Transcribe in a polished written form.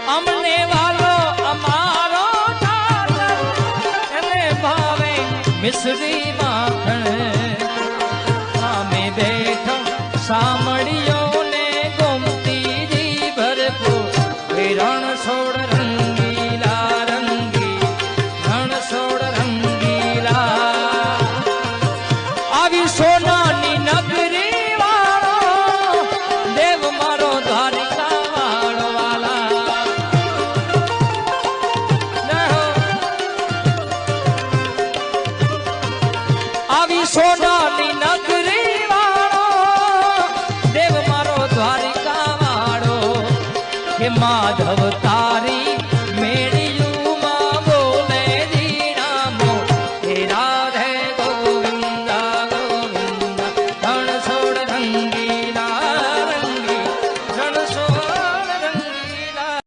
અમને વાલો અમારો એને ભાવે મિશ્રી માખણ સામે બેઠો સામળીઓ ને ગોમતીજી ભરપૂર રણ છોડ રંગીલા રંગી રણ છોડ રંગીલા આવી સોનાની નગરી વાળો દેવ મારો દ્વારિકા વાળો વાલા આવી સોનાની નગરી વાળો દેવ મારો દ્વારિકા વાળો કે માધવ તા